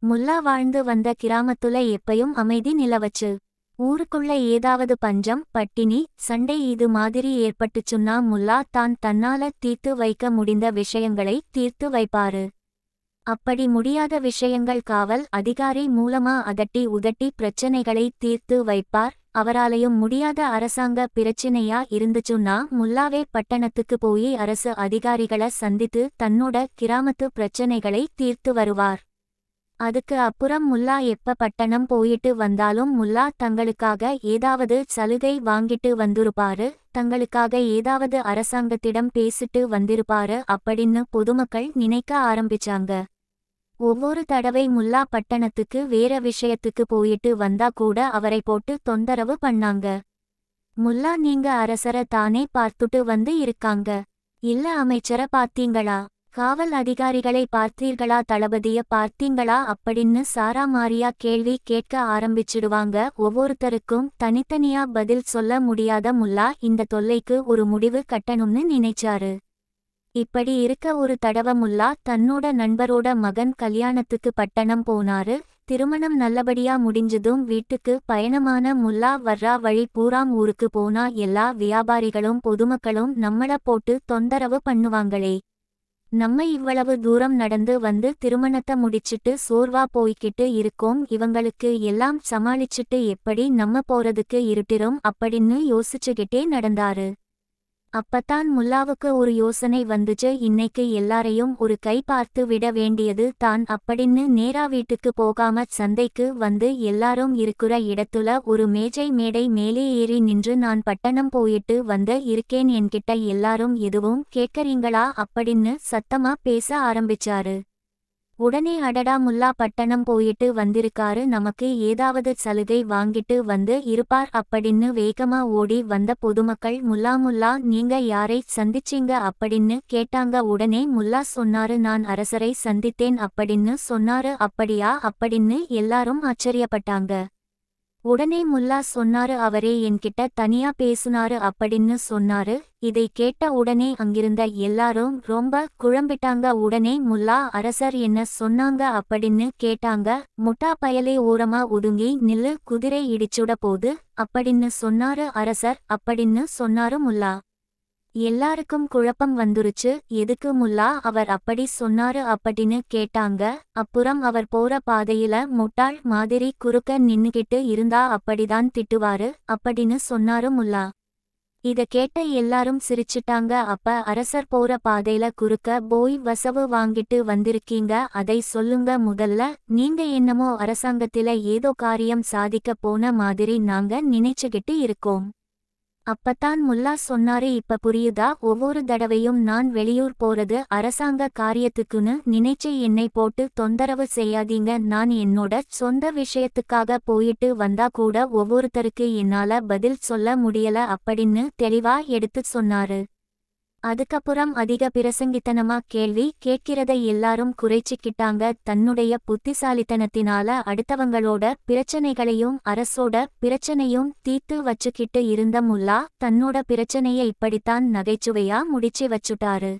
முல்லா வாழ்ந்து வந்த கிராமத்துல எப்பயும் அமைதி நிலவச்சு. ஊருக்குள்ள ஏதாவது பஞ்சம், பட்டினி, சண்டை இது மாதிரி ஏற்பட்டுச்சுன்னா முல்லா தான் தன்னால தீர்த்து வைக்க முடிந்த விஷயங்களை தீர்த்து வைப்பாரு. அப்படி முடியாத விஷயங்கள் காவல் அதிகாரி மூலமா அதட்டி உதட்டி பிரச்சனைகளை தீர்த்து வைப்பார். அவராலையும் முடியாத அரசாங்க பிரச்சினையா இருந்துச்சுன்னா முல்லாவே பட்டணத்துக்கு போய் அரசு அதிகாரிகளை சந்தித்து தன்னோட கிராமத்து பிரச்சனைகளை தீர்த்து வருவார். அதுக்கு அப்புறம் முல்லா எப்ப பட்டணம் போயிட்டு வந்தாலும் முல்லா தங்களுக்காக ஏதாவது சலுகை வாங்கிட்டு வந்திருப்பாரு, தங்களுக்காக ஏதாவது அரசாங்கத்திடம் பேசிட்டு வந்திருப்பாரு அப்படின்னு பொதுமக்கள் நினைக்க ஆரம்பிச்சாங்க. ஒவ்வொரு தடவை முல்லா பட்டணத்துக்கு வேற விஷயத்துக்கு போயிட்டு வந்தா கூட அவரை போட்டு தொந்தரவு பண்ணாங்க. முல்லா நீங்க அரசர தானே பார்த்துட்டு வந்து இருக்காங்க, இல்ல அமைச்சர பாத்தீங்களா, காவல் அதிகாரிகளை பார்த்தீர்களா, தளபதிய பார்த்தீங்களா அப்படின்னு சாரா மாரியா கேள்வி கேட்க ஆரம்பிச்சிடுவாங்க. ஒவ்வொருத்தருக்கும் தனித்தனியா பதில் சொல்ல முடியாத முல்லா இந்த தொல்லைக்கு ஒரு முடிவு கட்டணும்னு நினைச்சாரு. இப்படி இருக்க ஒரு தடவை முல்லா தன்னோட நண்பரோட மகன் கல்யாணத்துக்கு பட்டணம் போனாரு. திருமணம் நல்லபடியா முடிஞ்சதும் வீட்டுக்கு பயணமான முல்லா வர்றா வழி பூராம் ஊருக்கு போனா எல்லா வியாபாரிகளும் பொதுமக்களும் நம்மள போட்டு தொந்தரவு பண்ணுவாங்களே, நம்ம இவ்வளவு தூரம் நடந்து வந்து திருமணத்தை முடிச்சிட்டு சோர்வா போய்கிட்டு இருக்கோம், இவங்களுக்கு எல்லாம் சமாளிச்சிட்டு எப்படி நம்ம போறதுக்கு இருட்டிரும் அப்படின்னு யோசிச்சுக்கிட்டே நடந்தாரு. அப்பத்தான் முல்லாவுக்கு ஒரு யோசனை வந்துச்சு. இன்னைக்கு எல்லாரையும் ஒரு கை பார்த்து விட வேண்டியது தான் அப்படின்னு நேரா வீட்டுக்கு போகாம சந்தைக்கு வந்து எல்லாரும் இருக்கிற இடத்துல ஒரு மேடை மேலே ஏறி நின்று நான் பட்டணம் போயிட்டு வந்து இருக்கேன், என்கிட்ட எல்லாரும் எதுவும் கேட்கறீங்களா அப்படின்னு சத்தமா பேச ஆரம்பிச்சாரு. உடனே அடடா முல்லா பட்டணம் போயிட்டு வந்திருக்காரு, நமக்கு ஏதாவது சலுகை வாங்கிட்டு வந்து இருப்பார் அப்படின்னு வேகமா ஓடி வந்த பொதுமக்கள் முல்லா நீங்க யாரை சந்திச்சீங்க அப்படின்னு கேட்டாங்க. உடனே முல்லா சொன்னாரு, நான் அரசரை சந்தித்தேன் அப்படின்னு சொன்னாரு. அப்படியா அப்படின்னு எல்லாரும் ஆச்சரியப்பட்டாங்க. உடனே முல்லா சொன்னாரு, அவரே என்கிட்ட தனியா பேசுனாரு அப்படின்னு சொன்னாரு. இதை கேட்ட உடனே அங்கிருந்த எல்லாரும் ரொம்ப குழம்பிட்டாங்க. உடனே முல்லா அரசர் என்ன சொன்னாங்க அப்படின்னு கேட்டாங்க. முட்டா பயலே ஓரமா ஒதுங்கி நில்லு, குதிரை இடிச்சுட போது அப்படின்னு சொன்னாரு அரசர் அப்படின்னு சொன்னாரு முல்லா. எல்லாருக்கும் குழப்பம் வந்துருச்சு. எதுக்கு முல்லா அவர் அப்படி சொன்னாரு அப்படின்னு கேட்டாங்க. அப்புறம் அவர் போற பாதையில முட்டாள் மாதிரி குறுக்க நின்னுகிட்டு இருந்தா அப்படிதான் திட்டுவாரு அப்படின்னு சொன்னாரு முல்லா. இத கேட்ட எல்லாரும் சிரிச்சிட்டாங்க. அப்ப அரசர் போற பாதையில குறுக்க போய் வசவு வாங்கிட்டு வந்திருக்கீங்க, அதை சொல்லுங்க முதல்ல, நீங்க என்னமோ அரசாங்கத்தில ஏதோ காரியம் சாதிக்க போன மாதிரி நாங்க நினைச்சுகிட்டு இருக்கோம். அப்பத்தான் முல்லா சொன்னாரு, இப்ப புரியுதா, ஒவ்வொரு தடவையும் நான் வெளியூர் போறது அரசாங்க காரியத்துக்குன்னு நினைச்சு என்னை போட்டு தொந்தரவு செய்யாதீங்க, நான் என்னோட சொந்த விஷயத்துக்காக போயிட்டு வந்தா கூட ஒவ்வொருத்தருக்கு என்னால பதில் சொல்ல முடியல அப்படின்னு தெளிவா எடுத்து சொன்னாரு. அதுக்கப்புறம் அதிக பிரசங்கித்தனமா கேள்வி கேட்கிறதை எல்லாரும் குறைச்சிக்கிட்டாங்க. தன்னுடைய புத்திசாலித்தனத்தினால அடுத்தவங்களோட பிரச்சனைகளையும் அரசோட பிரச்சனையும் தீர்த்து வச்சுக்கிட்டு இருந்த முல்லா தன்னோட பிரச்சனைய இப்படித்தான் நகைச்சுவையா முடிச்சு வச்சுட்டாரு.